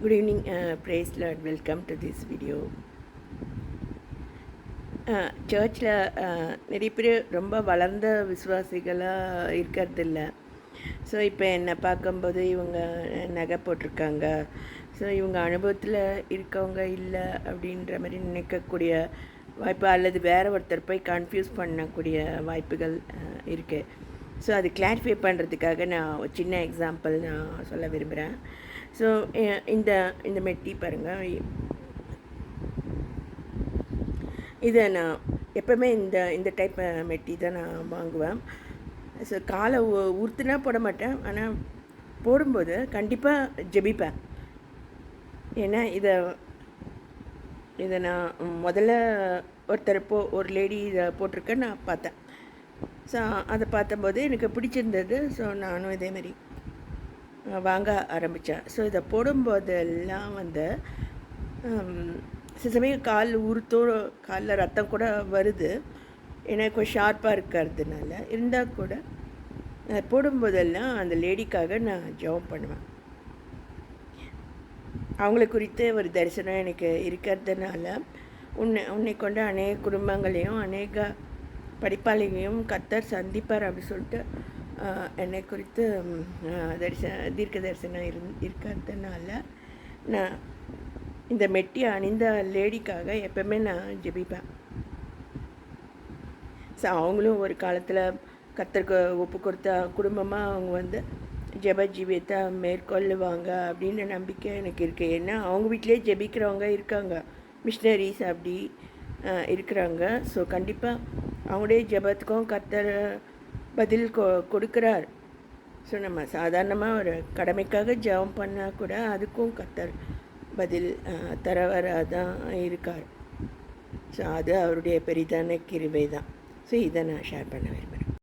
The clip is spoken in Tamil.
Good evening, praise Lord. Welcome to this video. சர்ச்சில் நிறைய பேர் ரொம்ப வளர்ந்த விசுவாசிகளாக இருக்கிறதில்ல. ஸோ இப்போ என்னை பார்க்கும்போது இவங்க நகை போட்டிருக்காங்க, ஸோ இவங்க அனுபவத்தில் இருக்கவங்க இல்லை அப்படின்ற மாதிரி நினைக்கக்கூடிய வாய்ப்பு, அல்லது வேறு ஒருத்தர் போய் கன்ஃபியூஸ் பண்ணக்கூடிய வாய்ப்புகள் இருக்குது. ஸோ அது கிளாரிஃபை பண்ணுறதுக்காக நான் ஒரு சின்ன எக்ஸாம்பிள் நான் சொல்ல விரும்புகிறேன். ஸோ இந்த இந்த மெட்டி பாருங்கள், இதை நான் எப்போவுமே இந்த டைப் மெட்டி தான் நான் வாங்குவேன். ஸோ காலை உறுத்துனா போட மாட்டேன், ஆனால் போடும்போது கண்டிப்பாக ஜெபிப்பேன். ஏன்னா இதை நான் முதல்ல ஒரு லேடி இதை போட்டிருக்க நான் பார்த்தேன். ஸோ அதை பார்த்தம்போது எனக்கு பிடிச்சிருந்தது. ஸோ நானும் இதேமாரி வாங்க ஆரம்பித்தேன். ஸோ இதை போடும்போதெல்லாம் சில சமயம் கால் காலில் ரத்தம் கூட வருது, ஏன்னா கொஞ்சம் ஷார்ப்பாக இருக்கிறதுனால. இருந்தால் கூட போடும்போதெல்லாம் அந்த லேடிக்காக நான் ஜெபம் பண்ணுவேன். அவங்கள குறித்து ஒரு தரிசனம் எனக்கு இருக்கிறதுனால உன்னை கொண்டு அநேக குடும்பங்களையும் அநேக படிப்பாளிகளையும் கர்த்தர் சந்திப்பார் அப்படி சொல்லிட்டு என்னை குறித்து தீர்க்க தரிசனம் இருக்கிறதுனால நான் இந்த மெட்டி அணிந்த லேடிக்காக எப்பவுமே நான் ஜெபிப்பேன். ஸோ அவங்களும் ஒரு காலத்தில் கர்த்தருக்கு ஒப்பு கொடுத்த குடும்பமாக அவங்க ஜெப ஜீவியத்தை மேற்கொள்ளுவாங்க அப்படின்னு நம்பிக்கை எனக்கு இருக்குது. ஏன்னா அவங்க வீட்டிலே ஜெபிக்கிறவங்க இருக்காங்க, மிஷினரிஸ் அப்படி இருக்கிறாங்க. ஸோ கண்டிப்பாக அவங்களுடைய ஜெபத்துக்கும் கர்த்தர் பதில் கொடுக்குறார். ஸோ நம்ம சாதாரணமாக ஒரு கடமைக்காக ஜெபம் பண்ணால் கூட அதுக்கும் கர்த்தர் பதில் தரவராதான் இருக்கார். ஸோ அது அவருடைய பெரிதான கிருபை தான். ஸோ இதை நான் ஷேர் பண்ண விரும்புகிறேன்.